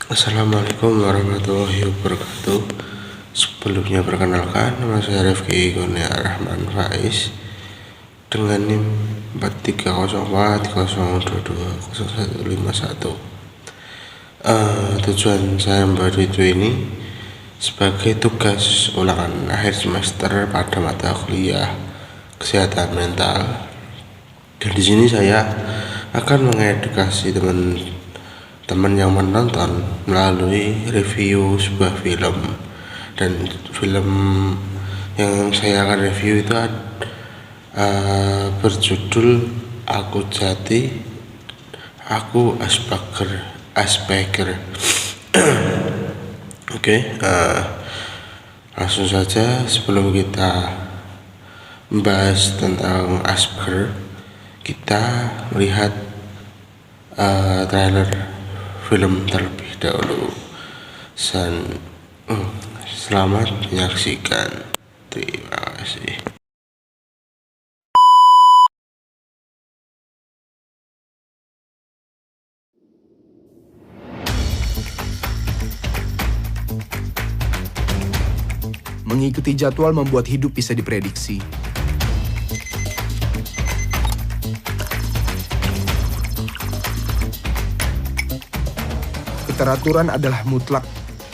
Assalamualaikum warahmatullahi wabarakatuh. Sebelumnya perkenalkan, nama saya Rifki Kurnia Rahman Faiz dengan NIM 430402205151. Tujuan saya membuat video ini sebagai tugas ulangan akhir semester pada mata kuliah kesehatan mental. Dan di sini saya akan mengedukasi teman-teman yang menonton melalui review sebuah film. Dan film yang saya akan review itu berjudul Aku Jati, Aku Asperger. Oke, langsung saja sebelum kita membahas tentang Asperger, kita melihat trailer film terlebih dahulu. Selamat menyaksikan. Terima kasih. Mengikuti jadwal membuat hidup bisa diprediksi. Keteraturan adalah mutlak.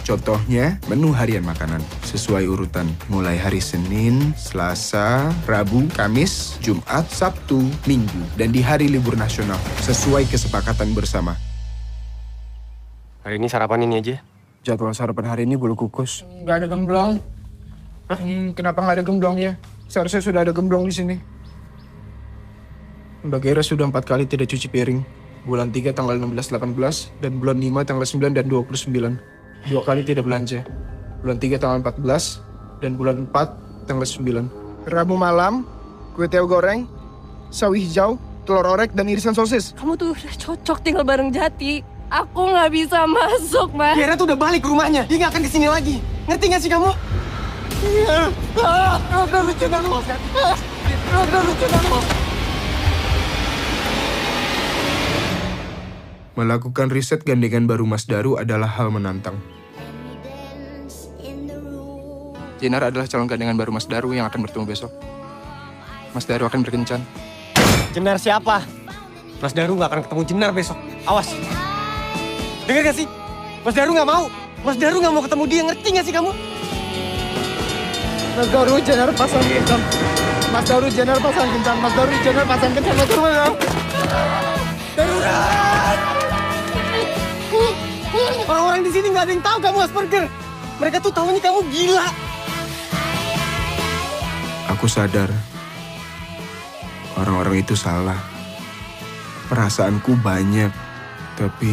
Contohnya, menu harian makanan sesuai urutan, mulai hari Senin, Selasa, Rabu, Kamis, Jumat, Sabtu, Minggu, dan di hari libur nasional sesuai kesepakatan bersama. Hari ini sarapan ini aja. Jadwal sarapan hari ini bulu kukus. Nggak ada gemblong. Kenapa nggak ada gemblongnya? Seharusnya sudah ada gemblong di sini. Mbak Gera sudah 4 kali tidak cuci piring. Bulan 3 tanggal 16-18 dan bulan 5 tanggal 9 dan 29. 2 kali tidak belanja. Bulan 3 tanggal 14 dan bulan 4 tanggal 9. Rabu malam, kue tiaw goreng, sawi hijau, telur orek, dan irisan sosis. Kamu tuh udah cocok tinggal bareng Jati. Aku nggak bisa masuk, Mas. Gera tuh udah balik ke rumahnya. Dia nggak akan kesini lagi. Ngerti nggak sih kamu? Udah lucu banget. Udah lucu banget. Melakukan riset gandengan baru Mas Daru adalah hal menantang. Jenar adalah calon gandengan baru Mas Daru yang akan bertemu besok. Mas Daru akan berkencan. Jenar siapa? Mas Daru nggak akan ketemu Jenar besok. Awas. Dengar gak sih? Mas Daru nggak mau. Mas Daru nggak mau ketemu dia. Ngerti nggak sih kamu? Mas Daru Jenar pasang kencang. Mas Daru Jenar pasang kencang. Mas Daru Jenar pasang kencang. Mas Daru darurat. Orang-orang di sini nggak ada yang tahu kamu Asperger. Mereka tuh tahunya kamu gila. Aku sadar, orang-orang itu salah. Perasaanku banyak, tapi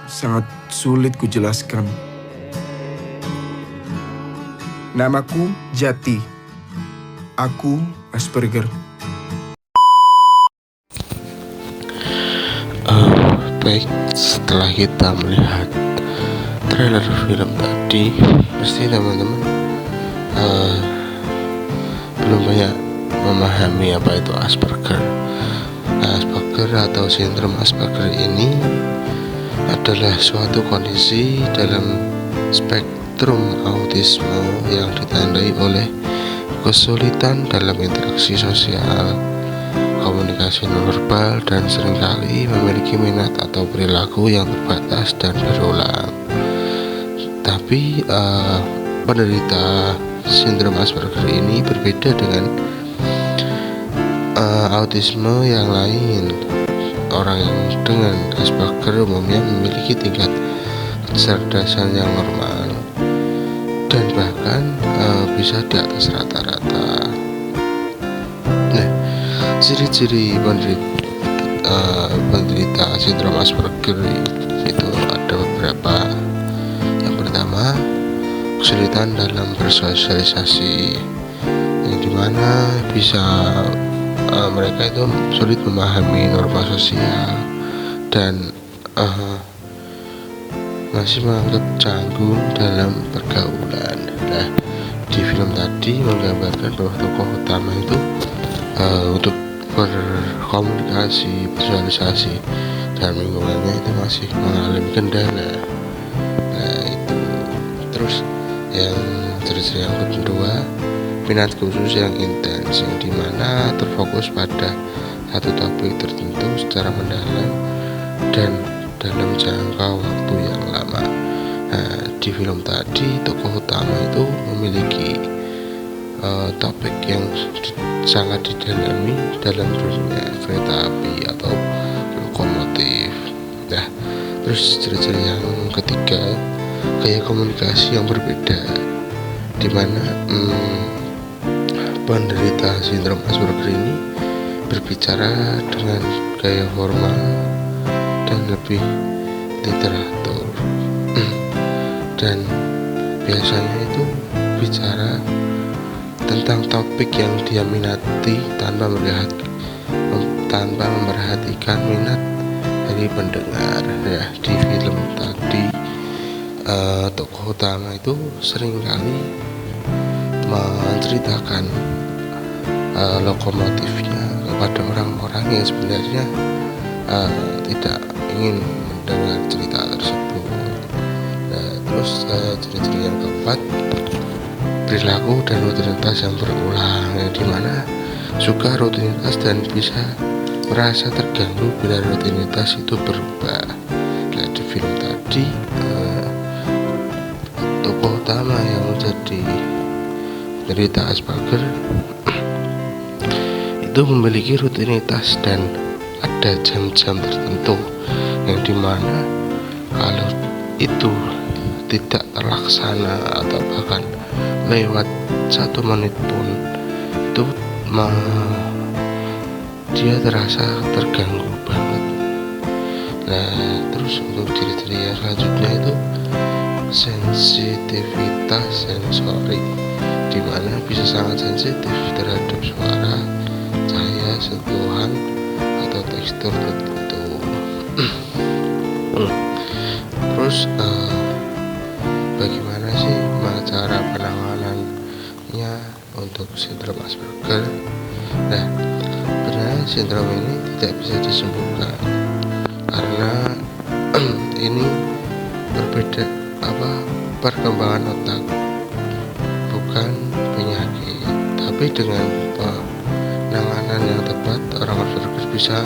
sangat sulit kujelaskan. Namaku Jati. Aku Asperger. Baik, setelah kita melihat trailer film tadi, pasti teman-teman belum banyak memahami apa itu Asperger. Asperger atau sindrom Asperger ini adalah suatu kondisi dalam spektrum autisme yang ditandai oleh kesulitan dalam interaksi sosial, komunikasi nonverbal, dan seringkali memiliki minat atau perilaku yang terbatas dan berulang. Tapi penderita sindrom Asperger ini berbeda dengan autisme yang lain. Orang yang dengan Asperger umumnya memiliki tingkat kecerdasan yang normal dan bahkan bisa di atas rata-rata. Nah, ciri-ciri penderita sindrom Asperger itu ada beberapa. Yang pertama, kesulitan dalam bersosialisasi, yang dimana bisa mereka itu sulit memahami norma sosial dan masih menganggap canggung dalam pergaulan. Nah, di film tadi menggambarkan bahwa tokoh utama itu untuk berkomunikasi, bersosialisasi dan lingkungannya itu masih mengalami kendala. Nah itu. Terus yang ciri-ciri yang kedua, minat khusus yang intens, yang dimana terfokus pada satu topik tertentu secara mendalam dan dalam jangka waktu yang lama. Nah, di film tadi tokoh utama itu memiliki topik yang sangat didalami dalam dunia kereta api atau lokomotif. Nah, terus ciri-ciri yang ketiga, gaya komunikasi yang berbeda, di mana penderita sindrom Asperger ini berbicara dengan gaya formal dan lebih literatur dan biasanya itu bicara tentang topik yang dia minati tanpa memperhatikan minat dari pendengar. Ya, di film tadi tokoh utama itu seringkali menceritakan lokomotifnya kepada orang-orang yang sebenarnya tidak ingin mendengar cerita tersebut. Nah, terus ciri-ciri yang keempat, perilaku dan rutinitas yang berulang, yang dimana suka rutinitas dan bisa merasa terganggu bila rutinitas itu berubah. Nah, di film tadi tokoh utama yang menjadi penderita Asperger itu memiliki rutinitas dan ada jam-jam tertentu yang dimana kalau itu tidak terlaksana atau bahkan lewat 1 menit pun itu dia terasa terganggu banget. Nah, terus untuk ciri-ciri yang selanjutnya itu sensitivitas sensori, dimana bisa sangat sensitif terhadap suara, cahaya, sentuhan atau tekstur tertentu. Terus bagaimana sih cara penanganannya untuk sindrom Asperger? Nah, sebenarnya sindrom ini tidak bisa disembuhkan karena ini berbeda perkembangan otak, bukan penyakit. Tapi dengan penanganan yang tepat, orang Asperger bisa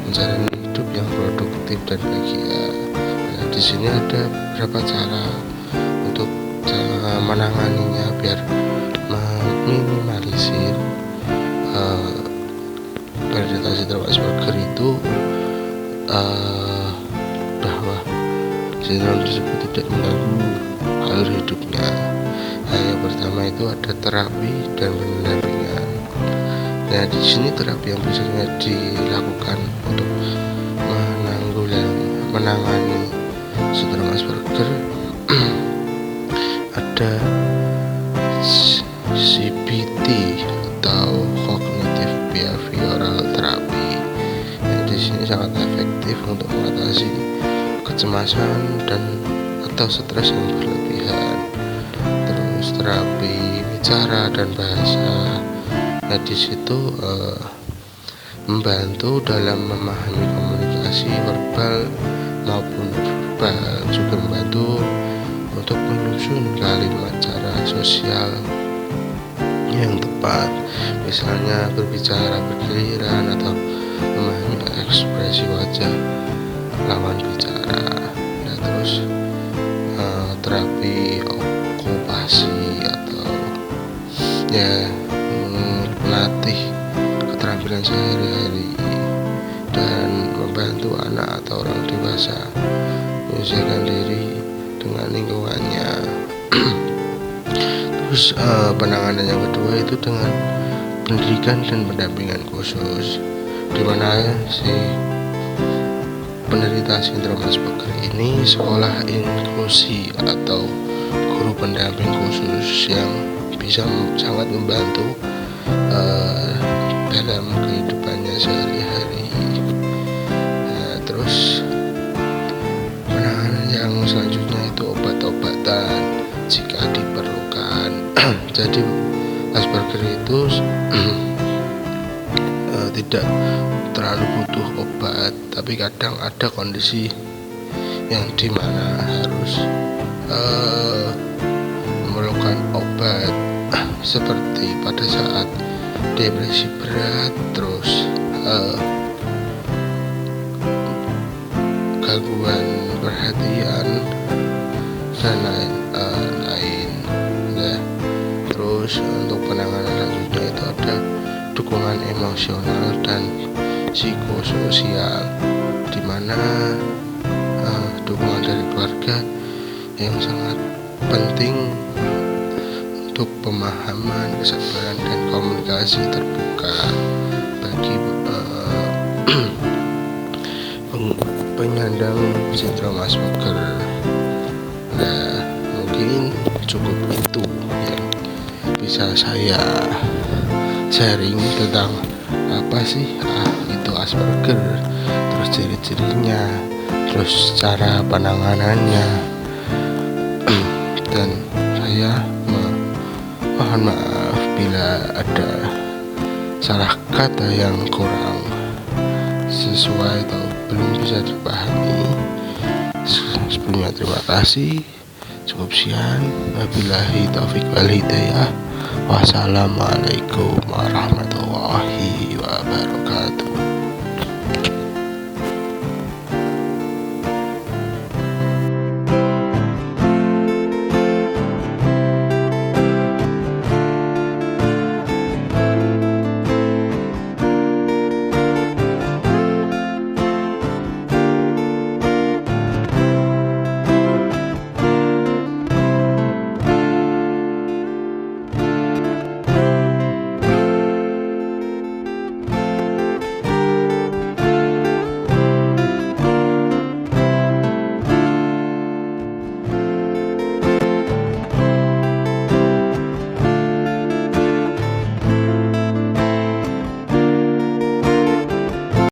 menjalani hidup yang produktif dan bahagia. Nah, di sini ada beberapa cara untuk menanganinya biar meminimalisir penderita sindrom Asperger itu bahwa sindrom tersebut tidak mengganggu alur hidupnya. Nah, yang pertama itu ada terapi dan pendampingan. Nah, di sini terapi yang bisa dilakukan untuk menangani sindrom Asperger ada CBT atau Cognitive Behavioral Therapy. Nah, di sini sangat efektif untuk mengatasi kecemasan dan atau stres yang berlebihan. Terus terapi bicara dan bahasa. Nah, di situ membantu dalam memahami komunikasi verbal maupun verbal, juga membantu untuk menyusun kalimat cara sosial yang tepat, misalnya berbicara bergiliran atau memahami ekspresi wajah lawan bicara. Nah, terus terapi okupasi atau melatih keterampilan sehari-hari dan membantu anak atau orang dewasa menyesuaikan diri dengan lingkungannya. Terus penanganan yang kedua itu dengan pendidikan dan pendampingan khusus, di mana si penderita sindrom Asperger ini sekolah inklusi atau guru pendamping khusus yang bisa sangat membantu dalam kehidupannya sehari-hari. Nah, terus penanganan yang selanjutnya itu obat-obatan jika diperlukan. Jadi Asperger itu tidak terlalu butuh obat, tapi kadang ada kondisi yang dimana harus memerlukan obat, seperti pada saat depresi berat, terus gangguan perhatian dan lain-lain ya. Terus untuk penanganan selanjutnya itu ada dukungan emosional dan psikososial, di mana dukungan dari keluarga yang sangat penting untuk pemahaman, kesabaran, dan komunikasi terbuka bagi penyandang sindrom Asperger. Nah, mungkin cukup itu yang bisa saya sharing tentang apa sih itu Asperger, terus ciri-cirinya, terus cara penanganannya. Dan saya mohon maaf bila ada salah kata yang kurang sesuai atau belum bisa dipahami. Sebelumnya terima kasih. Cukup sekian. Wabillahi taufiq wal hidayah. Wassalamualaikum warahmatullahi wabarakatuh.